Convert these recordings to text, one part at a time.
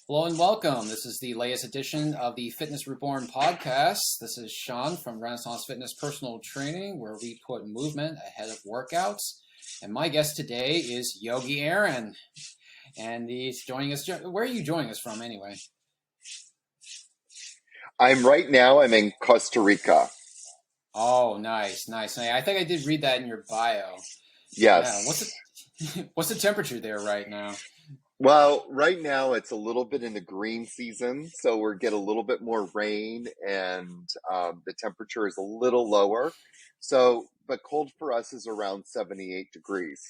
Hello and welcome. This is the latest edition of the Fitness Reborn Podcast. This is Sean from Renaissance Fitness Personal Training, where we put movement ahead of workouts. And my guest today is Yogi Aaron. And he's joining us. Where are you joining us from anyway? I'm in Costa Rica. Oh, nice. I think I did read that in your bio. Yes. Yeah. What's the temperature there right now? Well, right now it's a little bit in the green season, so we get a little bit more rain and the temperature is a little lower. So, but cold for us is around 78 degrees.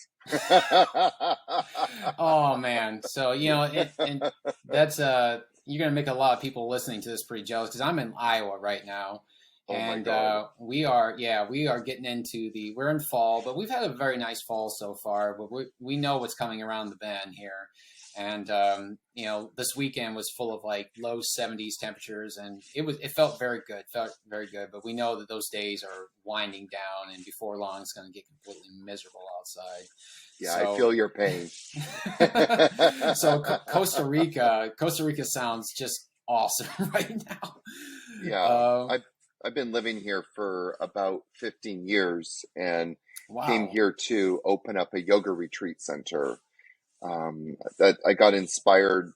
Oh man. So, and that's you're going to make a lot of people listening to this pretty jealous because I'm in Iowa right now. And we are getting into we're in fall, but we've had a very nice fall so far, but we know what's coming around the bend here. And, this weekend was full of like low 70s temperatures and it felt very good, but we know that those days are winding down and before long it's going to get completely miserable outside. Yeah, so, I feel your pain. So Costa Rica sounds just awesome right now. Yeah. I've been living here for about 15 years and came here to open up a yoga retreat center. That I got inspired,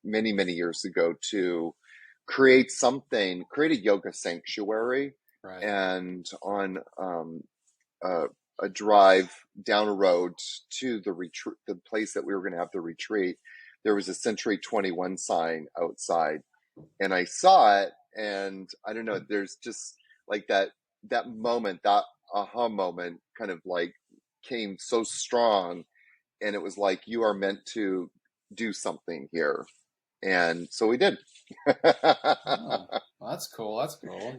many, many years ago to create a yoga sanctuary. Right. And on a drive down a road to the place that we were going to have the retreat, there was a Century 21 sign outside. And I saw it, and I don't know, there's just like that moment, that aha moment kind of like came so strong. And it was like, you are meant to do something here. And so we did. Oh, well, that's cool.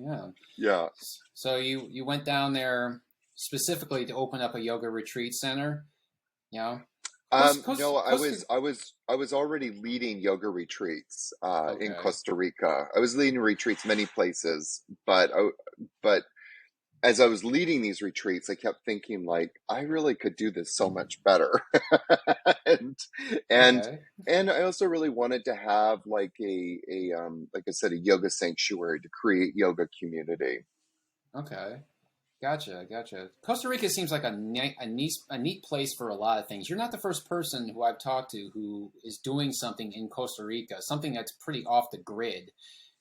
Yeah. Yeah. So you went down there specifically to open up a yoga retreat center? No, I was already leading yoga retreats in Costa Rica. I was leading retreats many places, but as I was leading these retreats, I kept thinking like, I really could do this so much better. and I also really wanted to have like like I said, a yoga sanctuary to create yoga community. Okay. Gotcha. Costa Rica seems like a neat place for a lot of things. You're not the first person who I've talked to who is doing something in Costa Rica, something that's pretty off the grid,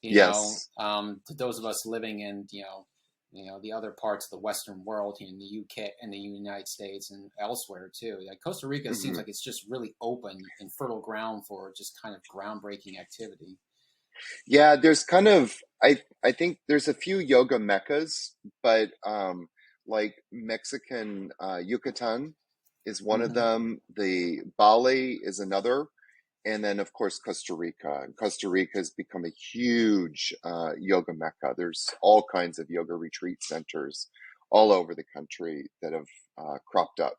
Yes. To those of us living in, the other parts of the Western world here in the UK and the United States and elsewhere too. Like Costa Rica seems like it's just really open and fertile ground for just kind of groundbreaking activity. Yeah, there's kind of, I think there's a few yoga meccas, but like Mexican Yucatan is one of them. The Bali is another. And then, of course, Costa Rica. Costa Rica has become a huge yoga mecca. There's all kinds of yoga retreat centers all over the country that have cropped up.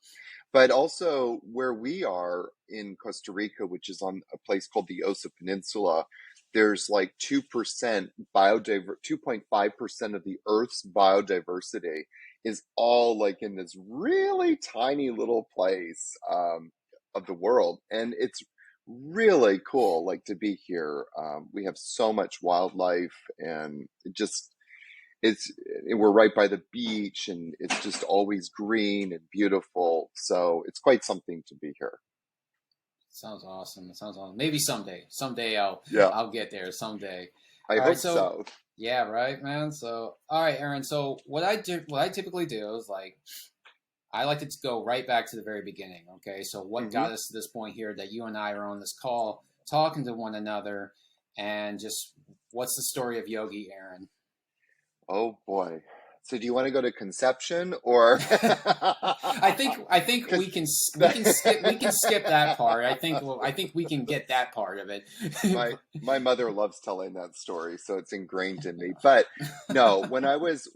But also where we are in Costa Rica, which is on a place called the Osa Peninsula, there's like 2% 2.5% of the Earth's biodiversity is all like in this really tiny little place of the world. And it's really cool, like to be here. We have so much wildlife and we're right by the beach and it's just always green and beautiful. So it's quite something to be here. Sounds awesome. Maybe someday I'll get there someday. I hope so. Yeah, right, man. So, all right, Aaron. So what I typically do is I like to go right back to the very beginning. Okay. So what got us to this point here that you and I are on this call talking to one another, and just what's the story of Yogi Aaron? Oh boy. So do you want to go to conception or? I think we can skip that part. I think we can get that part of it. My mother loves telling that story, so it's ingrained in me. But no, when I was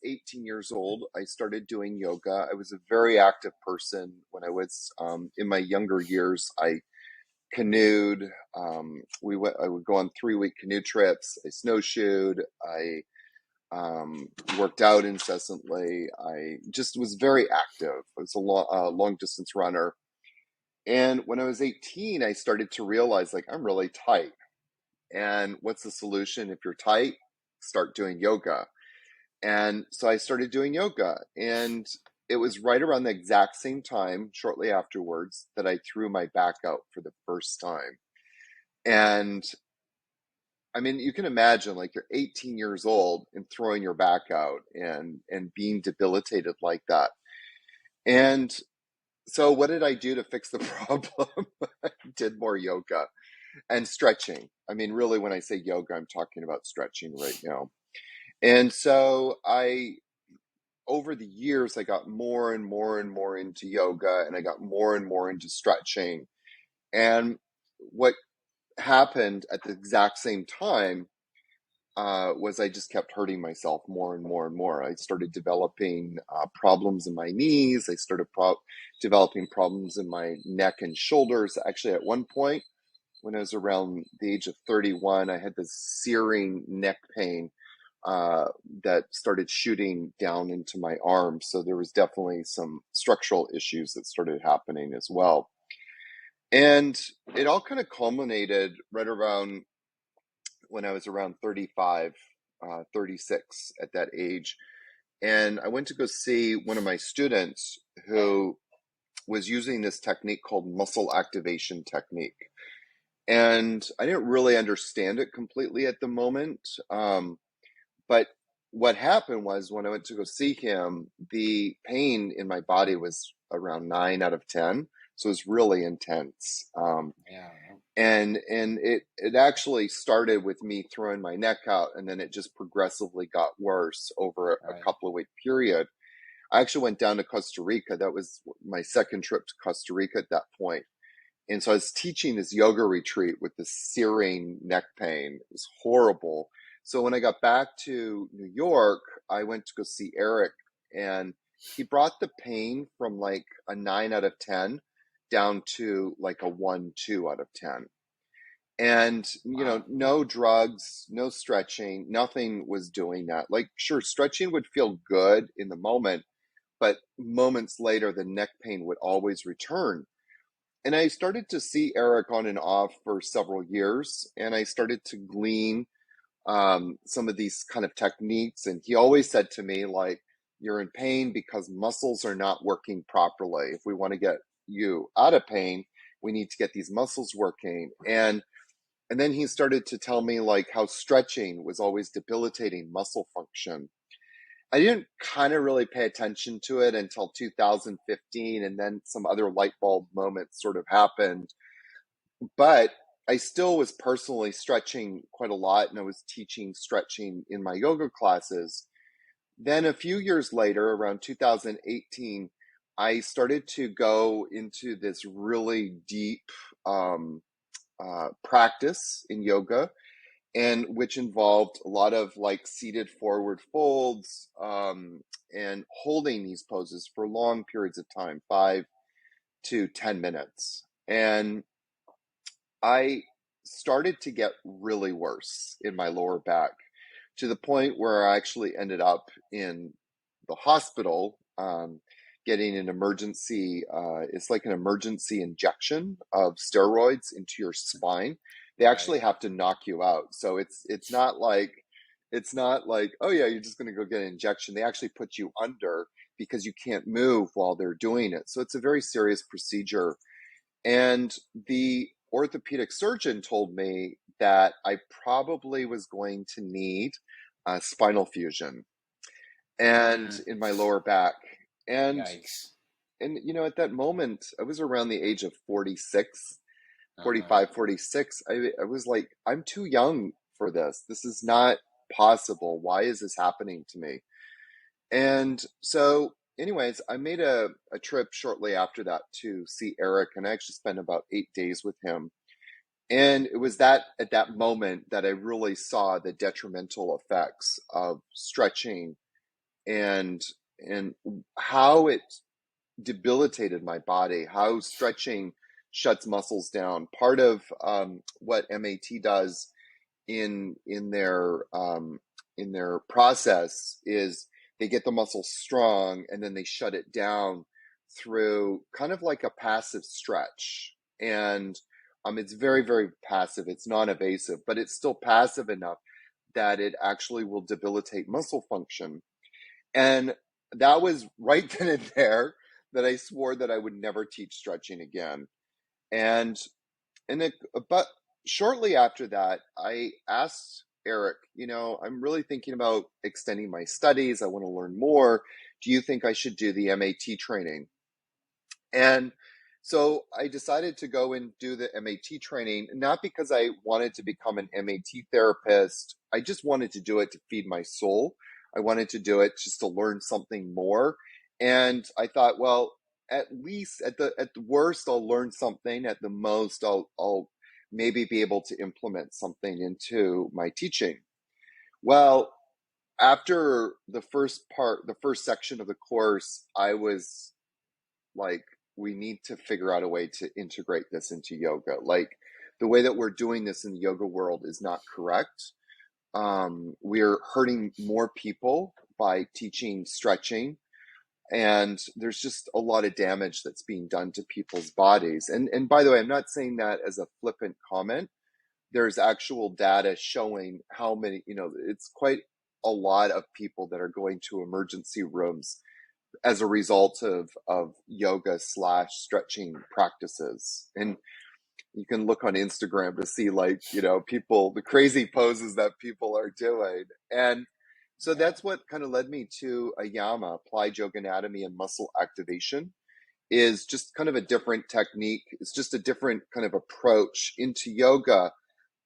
18 years old, I started doing yoga. I was a very active person when I was in my younger years. I canoed. I would go on 3-week canoe trips. I snowshoed. I worked out incessantly. I just was very active. I was a long distance runner. And when I was 18, I started to realize like I'm really tight. And what's the solution? If you're tight, start doing yoga. And so I started doing yoga. And it was right around the exact same time, shortly afterwards, that I threw my back out for the first time. And I mean, you can imagine like you're 18 years old and throwing your back out and being debilitated like that. And so what did I do to fix the problem? I did more yoga and stretching. I mean, really, when I say yoga, I'm talking about stretching right now. And so over the years, I got more and more and more into yoga, and I got more and more into stretching. And what happened at the exact same time was I just kept hurting myself more and more and more. I started developing problems in my knees. I started developing problems in my neck and shoulders. Actually, at one point, when I was around the age of 31, I had this searing neck pain that started shooting down into my arms. So there was definitely some structural issues that started happening as well. And it all kind of culminated right around when I was around 35, 36 at that age. And I went to go see one of my students who was using this technique called muscle activation technique. And I didn't really understand it completely at the moment. But what happened was when I went to go see him, the pain in my body was around 9 out of 10. So it was really intense. Yeah. And it actually started with me throwing my neck out, and then it just progressively got worse over a Right. couple of week period. I actually went down to Costa Rica. That was my second trip to Costa Rica at that point. And so I was teaching this yoga retreat with this searing neck pain. It was horrible. So when I got back to New York, I went to go see Eric, and he brought the pain from like a 9 out of 10 down to like a 1, 2 out of 10. And, Wow. no drugs, no stretching, nothing was doing that. Like, sure, stretching would feel good in the moment, but moments later, the neck pain would always return. And I started to see Eric on and off for several years, and I started to glean some of these kind of techniques. And he always said to me, like, you're in pain because muscles are not working properly. If we want to get you out of pain, we need to get these muscles working. And then he started to tell me like how stretching was always debilitating muscle function. I didn't kind of really pay attention to it until 2015, and then some other light bulb moments sort of happened. But I still was personally stretching quite a lot, and I was teaching stretching in my yoga classes. Then a few years later, around 2018, I started to go into this really deep practice in yoga, and which involved a lot of like seated forward folds and holding these poses for long periods of time, 5 to 10 minutes. And I started to get really worse in my lower back to the point where I actually ended up in the hospital getting an emergency, it's like an emergency injection of steroids into your spine. They Right. actually have to knock you out. So it's not like, oh yeah, you're just going to go get an injection. They actually put you under because you can't move while they're doing it. So it's a very serious procedure. And the orthopedic surgeon told me that I probably was going to need a spinal fusion and Mm, in my lower back. And yikes. at that moment, I was around the age of 46, Uh-huh. 45, 46. I was like, I'm too young for this. This is not possible. Why is this happening to me? And so, anyways, I made a trip shortly after that to see Eric, and I actually spent about 8 days with him. And it was that at that moment that I really saw the detrimental effects of stretching and and how it debilitated my body, how stretching shuts muscles down. Part of what MAT does in in their um, in their process is they get the muscle strong and then they shut it down through kind of like a passive stretch. And it's very, very passive. It's non-invasive, but it's still passive enough that it actually will debilitate muscle function. And that was right then and there that I swore that I would never teach stretching again. And but shortly after that, I asked Eric, I'm really thinking about extending my studies. I want to learn more. Do you think I should do the MAT training? And so I decided to go and do the MAT training, not because I wanted to become an MAT therapist. I just wanted to do it to feed my soul. I wanted to do it just to learn something more. And I thought, well, at least at the worst, I'll learn something. At the most, I'll maybe be able to implement something into my teaching. Well, after the first section of the course, I was like, we need to figure out a way to integrate this into yoga. Like, the way that we're doing this in the yoga world is not correct. We're hurting more people by teaching stretching. And there's just a lot of damage that's being done to people's bodies. And by the way, I'm not saying that as a flippant comment. There's actual data showing how many, it's quite a lot of people that are going to emergency rooms as a result of yoga / stretching practices. And you can look on Instagram to see, like, people, the crazy poses that people are doing. And so that's what kind of led me to AYAMA, Applied Yoga Anatomy and Muscle Activation, is just kind of a different technique. It's just a different kind of approach into yoga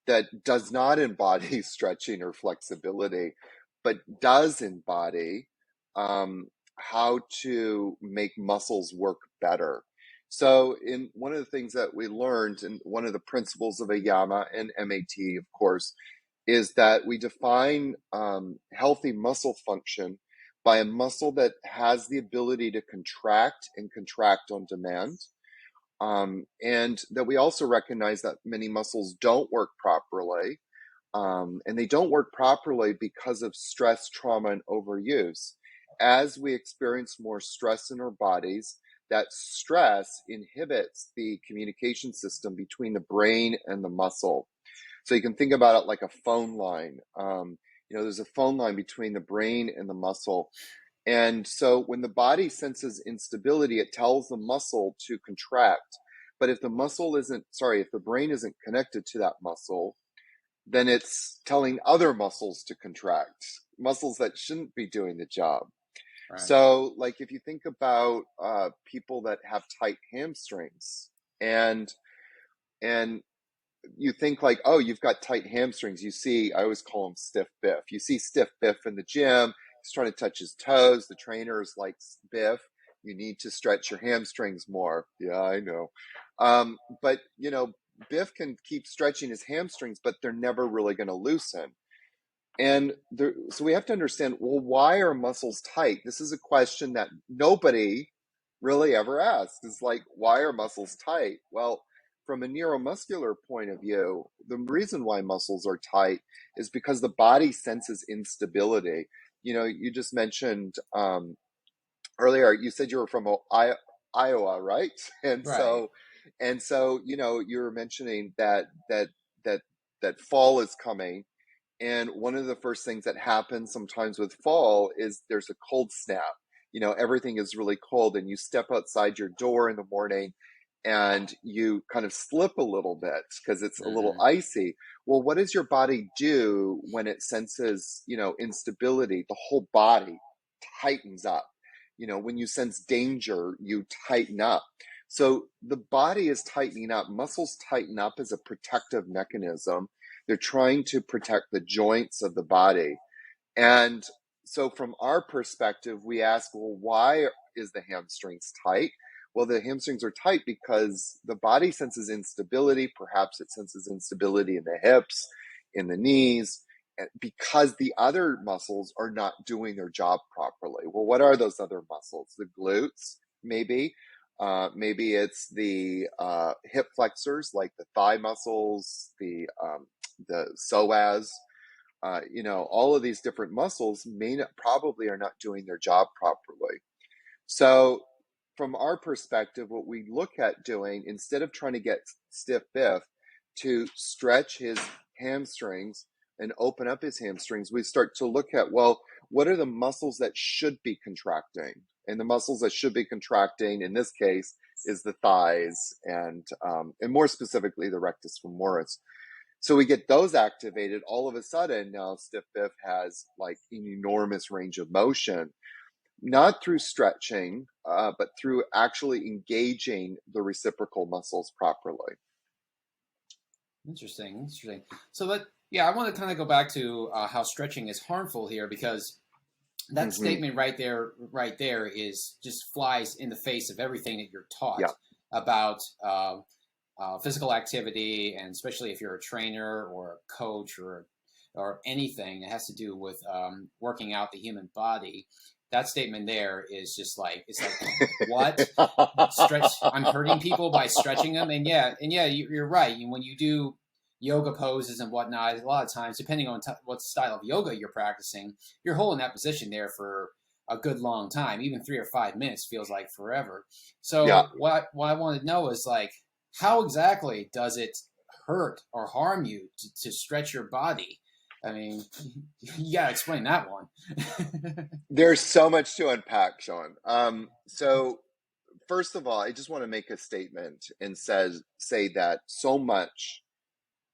that does not embody stretching or flexibility, but does embody how to make muscles work better. So in one of the things that we learned, and one of the principles of AYAMA and MAT, of course, is that we define healthy muscle function by a muscle that has the ability to contract and contract on demand. And that we also recognize that many muscles don't work properly. And they don't work properly because of stress, trauma, and overuse. As we experience more stress in our bodies, that stress inhibits the communication system between the brain and the muscle. So you can think about it like a phone line. There's a phone line between the brain and the muscle. And so when the body senses instability, it tells the muscle to contract. But if the brain isn't connected to that muscle, then it's telling other muscles to contract, muscles that shouldn't be doing the job. Right. So, like, if you think about people that have tight hamstrings, and you think like, oh, you've got tight hamstrings. You see, I always call him Stiff Biff. You see Stiff Biff in the gym. He's trying to touch his toes. The trainer is like, Biff, you need to stretch your hamstrings more. Yeah, I know. But, Biff can keep stretching his hamstrings, but they're never really going to loosen. And so we have to understand, well, why are muscles tight? This is a question that nobody really ever asks. It's like, why are muscles tight? Well, from a neuromuscular point of view, the reason why muscles are tight is because the body senses instability. You just mentioned earlier, you said you were from Iowa, right? And right. So you were mentioning that fall is coming. And one of the first things that happens sometimes with fall is there's a cold snap. Everything is really cold, and you step outside your door in the morning and you kind of slip a little bit because it's a little icy. Well, what does your body do when it senses, instability? The whole body tightens up. When you sense danger, you tighten up. So the body is tightening up. Muscles tighten up as a protective mechanism. They're trying to protect the joints of the body. And so from our perspective, we ask, well, why is the hamstrings tight? Well, the hamstrings are tight because the body senses instability. Perhaps it senses instability in the hips, in the knees, because the other muscles are not doing their job properly. Well, what are those other muscles? The glutes, maybe. Maybe it's the hip flexors, like the thigh muscles, the psoas. All of these different muscles probably are not doing their job properly. So from our perspective, what we look at doing, instead of trying to get stiff Biff to stretch his hamstrings and open up his hamstrings, we start to look at, well, what are the muscles that should be contracting? And the muscles that should be contracting in this case is the thighs and more specifically the rectus femoris. So we get those activated. All of a sudden now stiff Biff has like an enormous range of motion, not through stretching, but through actually engaging the reciprocal muscles properly. Interesting. So I want to kind of go back to how stretching is harmful here, because that statement right there is just flies in the face of everything that you're taught about physical activity, and especially if you're a trainer or a coach or anything that has to do with working out the human body. That statement there is just like, it's like, what? Stretch? I'm hurting people by stretching them? And you're right. When you do yoga poses and whatnot, a lot of times, depending on what style of yoga you're practicing, you're holding that position there for a good long time. Even 3 or 5 minutes feels like forever. So what I want to know is, like, how exactly does it hurt or harm you to stretch your body? I mean, you got to explain that one. There's so much to unpack, Sean. So first of all, I just want to make a statement and say that so much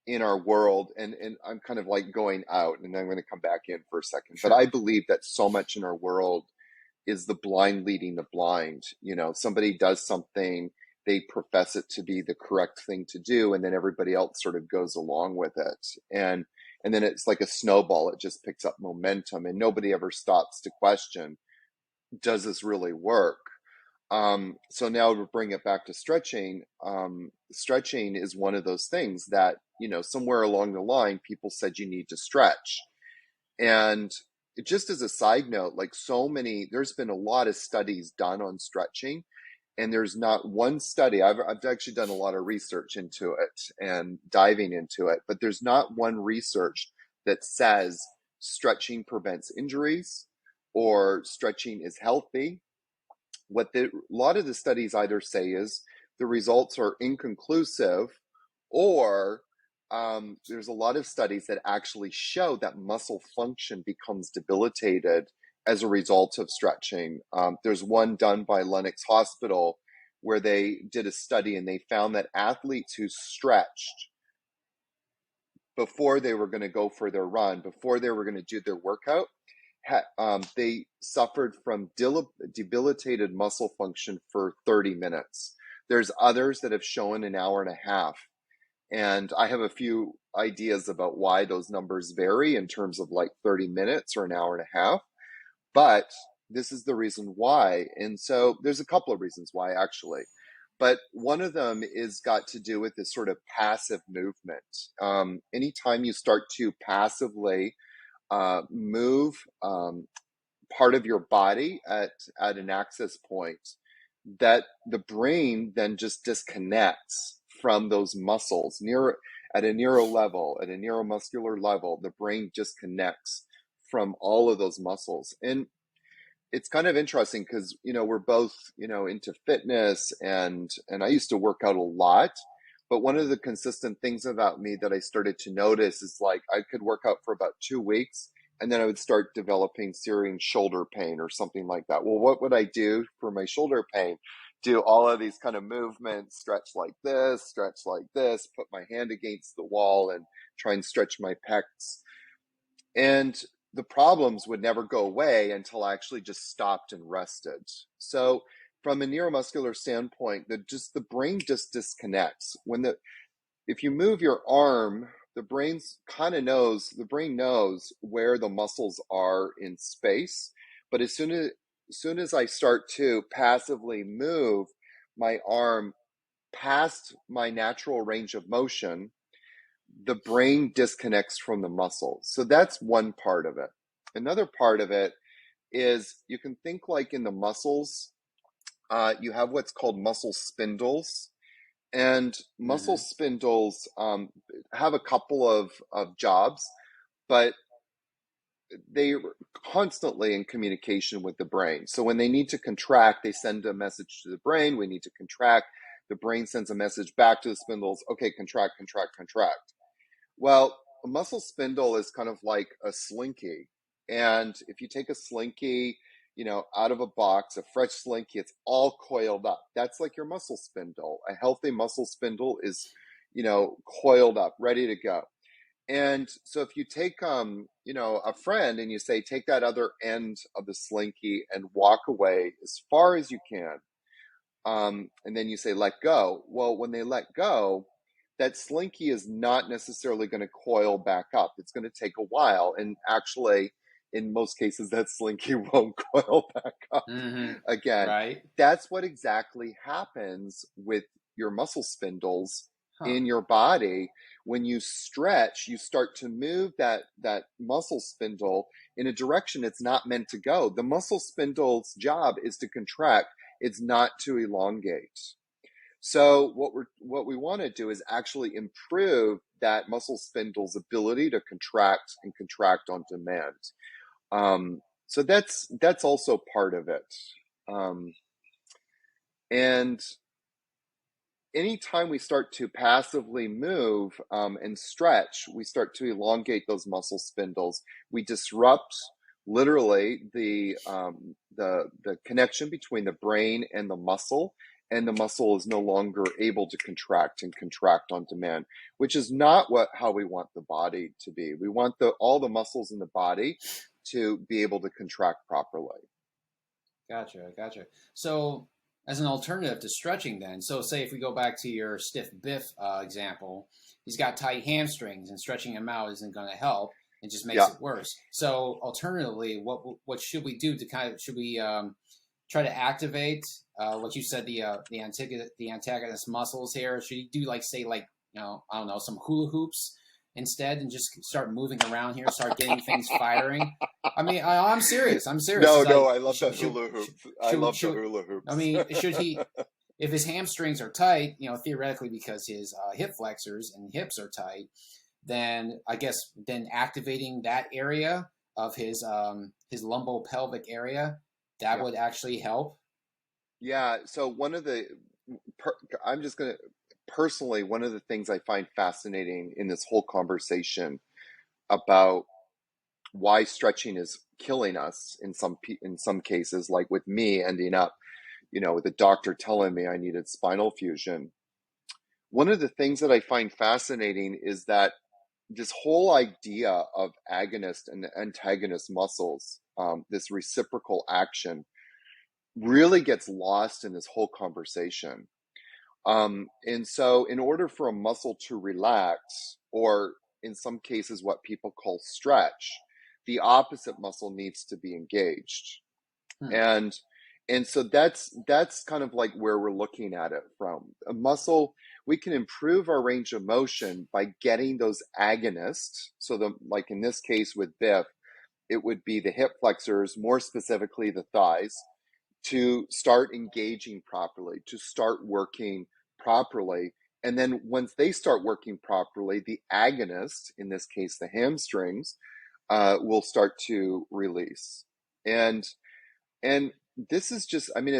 in our world, and I'm kind of like going out and I'm going to come back in for a second, but I believe that so much in our world is the blind leading the blind. You know, somebody does something, they profess it to be the correct thing to do, and then everybody else sort of goes along with it. And then it's like a snowball. It just picks up momentum and nobody ever stops to question, does this really work? So now to bring it back to stretching, stretching is one of those things that, you know, somewhere along the line, people said you need to stretch. And just as a side note, like there's been a lot of studies done on stretching, and there's not one study. I've actually done a lot of research into it and diving into it, but there's not one research that says stretching prevents injuries or stretching is healthy. What a lot of the studies either say is the results are inconclusive, or there's a lot of studies that actually show that muscle function becomes debilitated as a result of stretching. There's one done by Lenox Hospital where they did a study and they found that athletes who stretched before they were going to go for their run, before they were going to do their workout, they suffered from debilitated muscle function for 30 minutes. There's others that have shown an hour and a half. And I have a few ideas about why those numbers vary in terms of like 30 minutes or an hour and a half. But this is the reason why. And so there's a couple of reasons why, actually. But one of them is got to do with this sort of passive movement. Anytime you start to passively move part of your body at an access point, that the brain then just disconnects from those muscles at a neuromuscular level. The brain disconnects from all of those muscles. And it's kind of interesting because, you know, we're both, you know, into fitness, and I used to work out a lot. But one of the consistent things about me that I started to notice is, like, I could work out for about 2 weeks and then I would start developing serious shoulder pain or something like that. Well, what would I do for my shoulder pain? Do all of these kind of movements, stretch like this, put my hand against the wall and try and stretch my pecs. And the problems would never go away until I actually just stopped and rested. So from a neuromuscular standpoint, the brain just disconnects. If you move your arm, the brain knows where the muscles are in space. But as soon as I start to passively move my arm past my natural range of motion, the brain disconnects from the muscles. So that's one part of it. Another part of it is, you can think like in the muscles, you have what's called muscle spindles. And muscle spindles have a couple of jobs, but they're constantly in communication with the brain. So when they need to contract, they send a message to the brain. We need to contract. The brain sends a message back to the spindles. Okay, contract, contract, contract. Well, a muscle spindle is kind of like a slinky. And if you take a slinky, out of a box, a fresh slinky, it's all coiled up. That's like your muscle spindle. A healthy muscle spindle is, coiled up, ready to go. And so if you take, a friend and you say, take that other end of the slinky and walk away as far as you can. And then you say, let go. Well, when they let go, that slinky is not necessarily going to coil back up. It's going to take a while. And actually, in most cases, that slinky won't coil back up again. Right. That's what exactly happens with your muscle spindles in your body. When you stretch, you start to move that muscle spindle in a direction it's not meant to go. The muscle spindle's job is to contract. It's not to elongate. So what we want to do is actually improve that muscle spindle's ability to contract and contract on demand. So that's also part of it. And anytime we start to passively move and stretch, we start to elongate those muscle spindles. We disrupt literally the connection between the brain and the muscle is no longer able to contract and contract on demand, which is not how we want the body to be. We want all the muscles in the body to be able to contract properly. Gotcha. So as an alternative to stretching then, so say if we go back to your stiff Biff example, he's got tight hamstrings and stretching him out isn't going to help. It just makes it worse. So alternatively, what should we do to should we try to activate what you said, the antagonist muscles here? Should you do I don't know, some hula hoops instead and just start moving around here, start getting things firing? I mean, I'm serious. No, I love the hula hoop. I love the hula hoops. I mean, should he, if his hamstrings are tight, theoretically because his hip flexors and hips are tight, then I guess activating that area of his lumbopelvic area, that would actually help. Yeah. So I'm just going to personally, one of the things I find fascinating in this whole conversation about why stretching is killing us in some cases, like with me ending up, with the doctor telling me I needed spinal fusion. One of the things that I find fascinating is that this whole idea of agonist and antagonist muscles, this reciprocal action, really gets lost in this whole conversation. And so in order for a muscle to relax, or in some cases what people call stretch, the opposite muscle needs to be engaged. And so that's kind of like where we're looking at it from. A muscle, we can improve our range of motion by getting those agonists. So like in this case with Biff, it would be the hip flexors, more specifically the thighs, to start engaging properly, to start working properly. And then once they start working properly, the agonist, in this case, the hamstrings, will start to release. And this is just, I mean,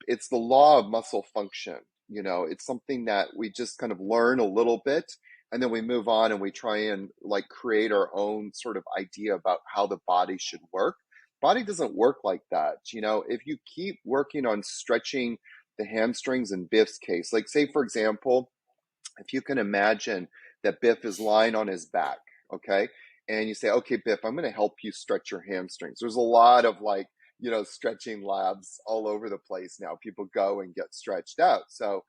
it's the law of muscle function. It's something that we just kind of learn a little bit, and then we move on and we try and create our own sort of idea about how the body should work. Body doesn't work like that. If you keep working on stretching the hamstrings in Biff's case, like say, for example, if you can imagine that Biff is lying on his back, okay? And you say, okay, Biff, I'm going to help you stretch your hamstrings. There's a lot of stretching labs all over the place now. People go and get stretched out. So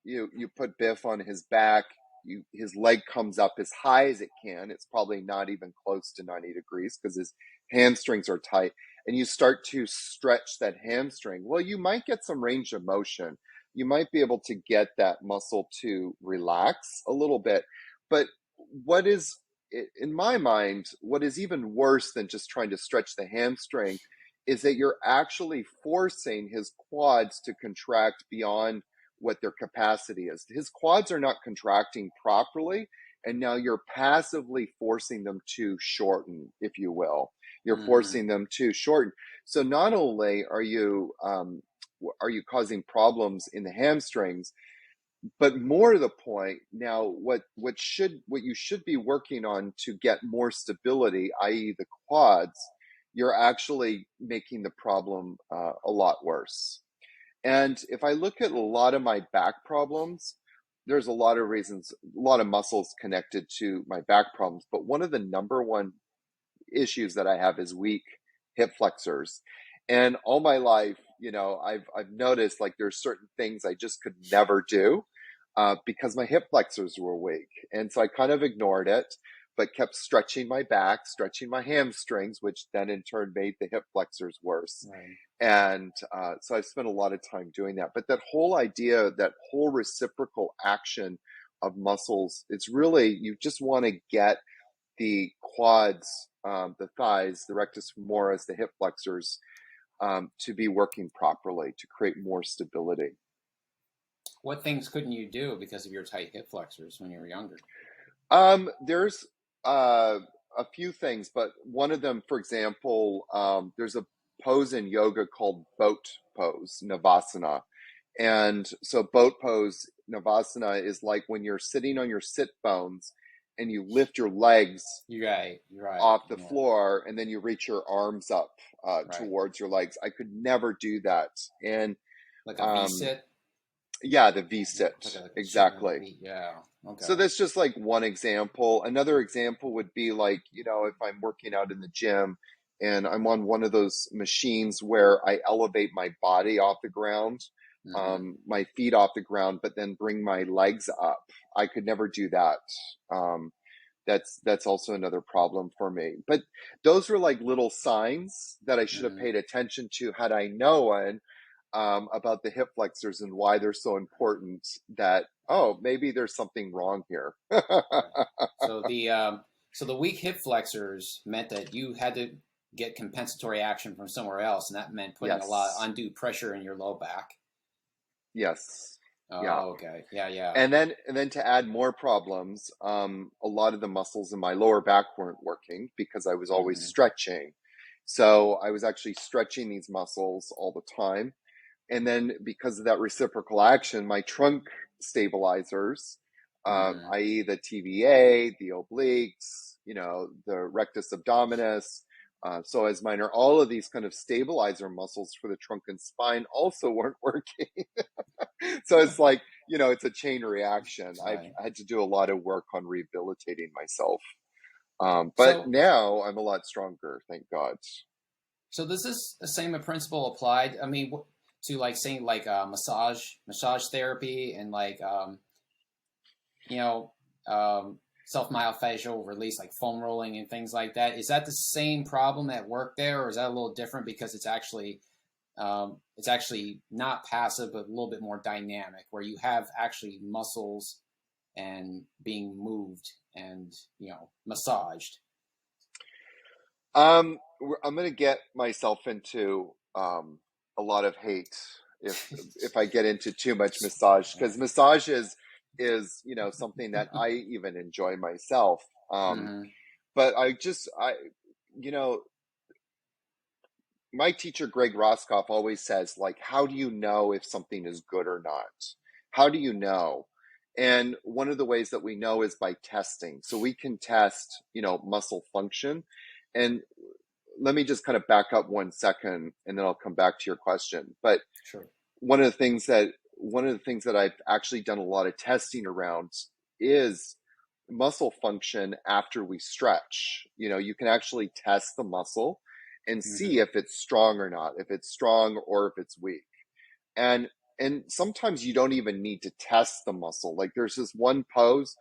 you put Biff on his back, his leg comes up as high as it can. It's probably not even close to 90 degrees because his hamstrings are tight. And you start to stretch that hamstring. Well, you might get some range of motion. You might be able to get that muscle to relax a little bit. But what is, in my mind, what is even worse than just trying to stretch the hamstring is that you're actually forcing his quads to contract beyond what their capacity is. His quads are not contracting properly and now you're passively forcing them to shorten, if you will. You're Mm-hmm. forcing them to shorten. So not only are you causing problems in the hamstrings, but more to the point, now what you should be working on to get more stability, i.e. the quads, you're actually making the problem a lot worse. And if I look at a lot of my back problems, there's a lot of reasons, a lot of muscles connected to my back problems. But one of the number one issues that I have is weak hip flexors. And all my life, I've noticed like there's certain things I just could never do because my hip flexors were weak. And so I kind of ignored it, but kept stretching my back, stretching my hamstrings, which then in turn made the hip flexors worse. Right. And so I've spent a lot of time doing that. But that whole idea, that whole reciprocal action of muscles, it's really, you just want to get the quads, the thighs, the rectus femoris, the hip flexors to be working properly to create more stability. What things couldn't you do because of your tight hip flexors when you were younger? There's a few things, but one of them, for example, there's a pose in yoga called boat pose, Navasana. And so boat pose, Navasana, is like when you're sitting on your sit bones and you lift your legs You're right. off the Yeah. floor and then you reach your arms up Right. towards your legs. I could never do that. And Like a V-sit? Yeah, the V-sit. Like Exactly. Yeah. Okay. So that's just like one example. Another example would be like, if I'm working out in the gym and I'm on one of those machines where I elevate my body off the ground, my feet off the ground, but then bring my legs up. I could never do that. That's also another problem for me. But those were like little signs that I should have paid attention to had I known about the hip flexors and why they're so important, that, maybe there's something wrong here. So the weak hip flexors meant that you had to get compensatory action from somewhere else, and that meant putting a lot of undue pressure in your low back. Yes. Oh, yeah. Okay. Yeah. And then to add more problems, a lot of the muscles in my lower back weren't working because I was always stretching. So I was actually stretching these muscles all the time. And then because of that reciprocal action, my trunk stabilizers, i.e. the TVA, the obliques, the rectus abdominis, psoas minor, all of these kind of stabilizer muscles for the trunk and spine also weren't working. So it's like, it's a chain reaction. Right. I had to do a lot of work on rehabilitating myself. But now I'm a lot stronger, thank God. So does this the same principle applied? I mean, to like saying like massage therapy and like self-myofascial release, like foam rolling and things like that. Is that the same problem at work there, or is that a little different because it's actually not passive but a little bit more dynamic, where you have actually muscles and being moved and massaged? I'm going to get myself into a lot of hate if I get into too much massage, because massage is something that I even enjoy myself. But my teacher Greg Roscoff always says, like, how do you know if something is good or not? How do you know? And one of the ways that we know is by testing. So we can test, muscle function. And let me just kind of back up 1 second and then I'll come back to your question. But sure. One of the things that I've actually done a lot of testing around is muscle function after we stretch. You can actually test the muscle and see if it's strong or not, if it's strong or if it's weak. And sometimes you don't even need to test the muscle. Like there's this one pose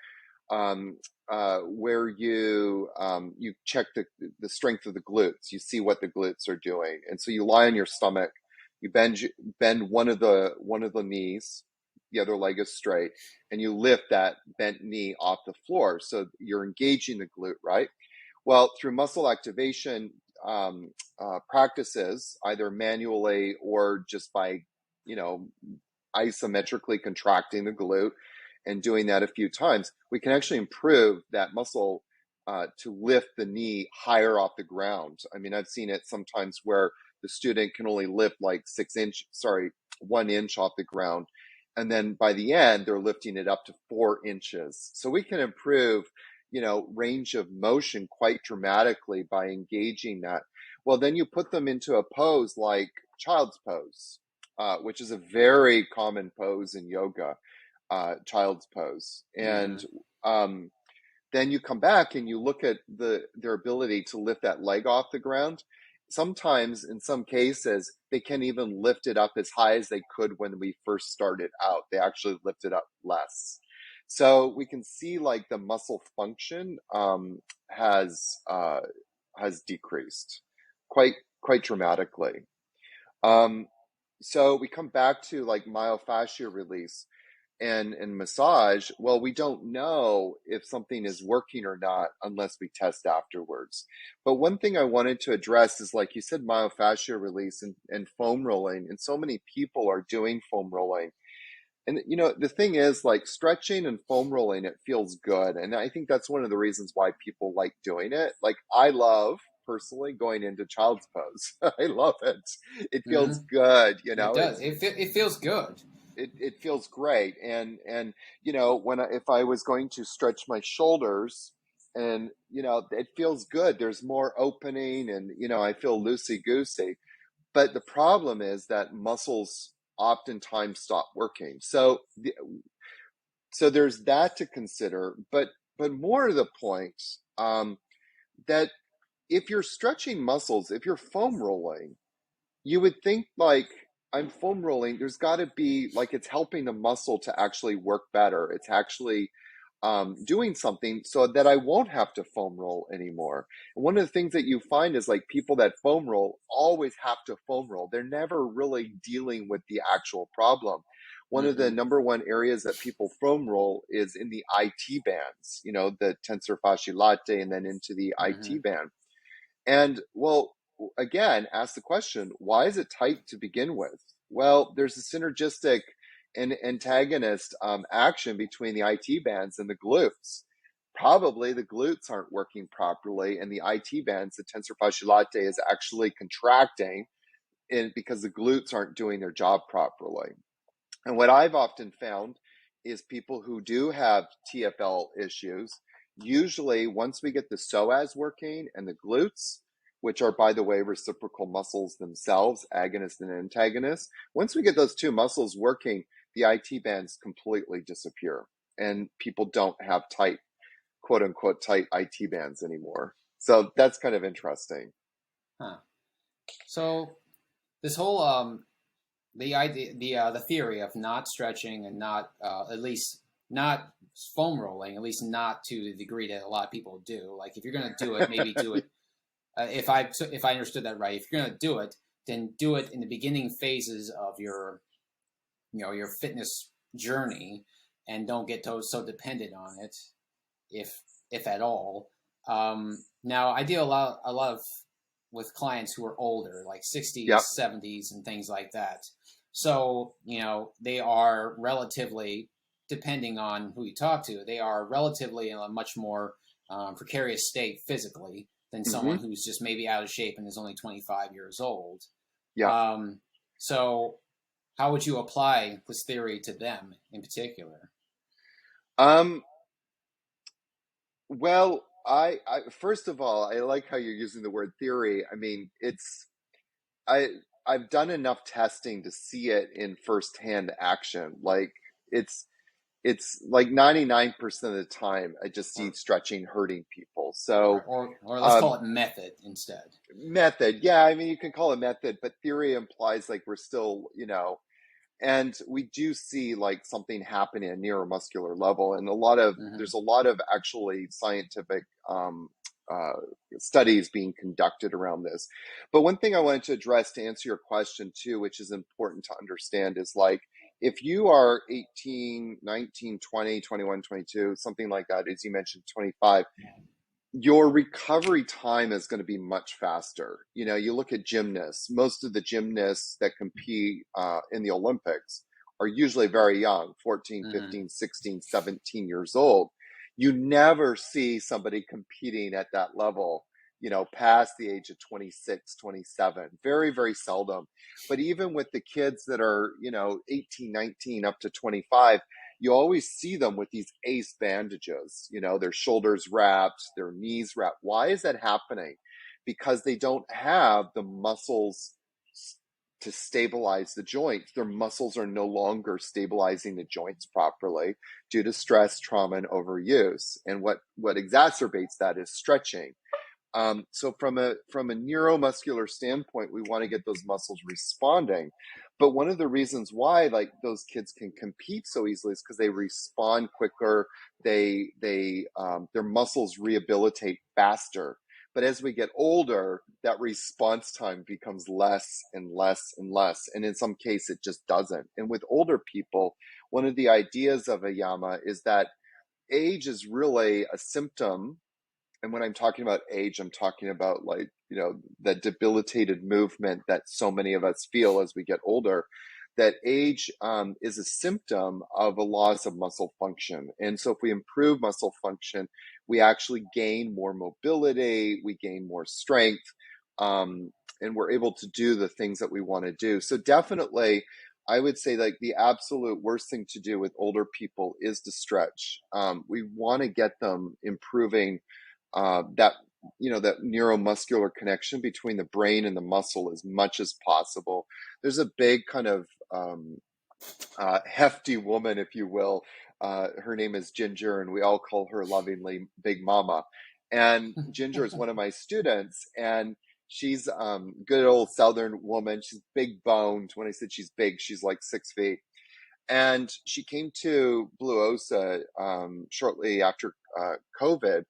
where you check the strength of the glutes. You see what the glutes are doing, and so you lie on your stomach. You bend one of the knees, the other leg is straight, and you lift that bent knee off the floor. So you're engaging the glute, right? Well, through muscle activation practices, either manually or just by isometrically contracting the glute, and doing that a few times, we can actually improve that muscle to lift the knee higher off the ground. I mean, I've seen it sometimes where the student can only lift like 1 inch off the ground. And then by the end, they're lifting it up to 4 inches. So we can improve, range of motion quite dramatically by engaging that. Well, then you put them into a pose like child's pose, which is a very common pose in yoga, child's pose. And then you come back and you look at their ability to lift that leg off the ground. Sometimes, in some cases, they can't even lift it up as high as they could when we first started out. They actually lift it up less. So we can see like the muscle function has decreased quite dramatically. So we come back to like myofascial release and massage. Well, we don't know if something is working or not unless we test afterwards. But one thing I wanted to address is, like you said, myofascial release and foam rolling. And so many people are doing foam rolling. And, the thing is, like, stretching and foam rolling, it feels good. And I think that's one of the reasons why people like doing it. Like, I love personally going into child's pose. I love it. It feels good, It does. It feels good. It feels great. And if I was going to stretch my shoulders, and it feels good, there's more opening, and I feel loosey goosey. But the problem is that muscles oftentimes stop working. So there's that to consider. But more to the point, that if you're stretching muscles, if you're foam rolling, you would think like, I'm foam rolling, there's got to be like, it's helping the muscle to actually work better. It's actually doing something so that I won't have to foam roll anymore. And one of the things that you find is like people that foam roll always have to foam roll. They're never really dealing with the actual problem. One of the number one areas that people foam roll is in the IT bands, the tensor fasciae latae, and then into the IT band. And well, again, ask the question, why is it tight to begin with? Well, there's a synergistic and antagonist action between the IT bands and the glutes. Probably the glutes aren't working properly, and the IT bands, the tensor fasciae latae, is actually contracting because the glutes aren't doing their job properly. And what I've often found is people who do have TFL issues, usually once we get the psoas working and the glutes, which are, by the way, reciprocal muscles themselves, agonist and antagonist, once we get those two muscles working, the IT bands completely disappear, and people don't have tight, quote unquote, tight IT bands anymore. So that's kind of interesting. So this whole the idea, the theory of not stretching and not at least not foam rolling, at least not to the degree that a lot of people do. Like if you're going to do it, maybe do it. If I understood that right, if you're going to do it, then do it in the beginning phases of your fitness journey, and don't get so dependent on it, if at all. Now I deal a lot of with clients who are older, like 60s, 70s, and things like that. So they are relatively, depending on who you talk to, they are relatively in a much more precarious state physically than someone who's just maybe out of shape and is only 25 years old. So how would you apply this theory to them in particular? Well, I first of all, I like how you're using the word theory. I mean, I've done enough testing to see it in firsthand action. Like it's like 99% of the time, I just see stretching hurting people. So, or let's call it method instead. Method, yeah. I mean, you can call it method, but theory implies like we're still, and we do see like something happen at a neuromuscular level, and there's a lot of actually scientific studies being conducted around this. But one thing I wanted to address to answer your question too, which is important to understand, is like, if you are 18, 19, 20, 21, 22, something like that, as you mentioned, 25, your recovery time is going to be much faster. You look at gymnasts, most of the gymnasts that compete in the Olympics are usually very young, 14, Mm-hmm. 15, 16, 17 years old. You never see somebody competing at that level, past the age of 26, 27. Very, very seldom. But even with the kids that are, 18, 19 up to 25, you always see them with these ace bandages, their shoulders wrapped, their knees wrapped. Why is that happening? Because they don't have the muscles to stabilize the joints. Their muscles are no longer stabilizing the joints properly due to stress, trauma, and overuse. And what exacerbates that is stretching. So from a neuromuscular standpoint, we want to get those muscles responding. But one of the reasons why like those kids can compete so easily is because they respond quicker. Their muscles rehabilitate faster. But as we get older, that response time becomes less and less and less. And in some cases, it just doesn't. And with older people, one of the ideas of AYAMA is that age is really a symptom. And when I'm talking about age, I'm talking about like, that debilitated movement that so many of us feel as we get older, that age is a symptom of a loss of muscle function. And so if we improve muscle function, we actually gain more mobility, we gain more strength, and we're able to do the things that we want to do. So definitely, I would say like the absolute worst thing to do with older people is to stretch. We want to get them improving that that neuromuscular connection between the brain and the muscle as much as possible. There's a big kind of hefty woman, if you will. Her name is Ginger, and we all call her lovingly Big Mama. And Ginger is one of my students, and she's good old Southern woman. She's big boned. When I said she's big, she's like 6 feet. And she came to Blue Osa shortly after COVID,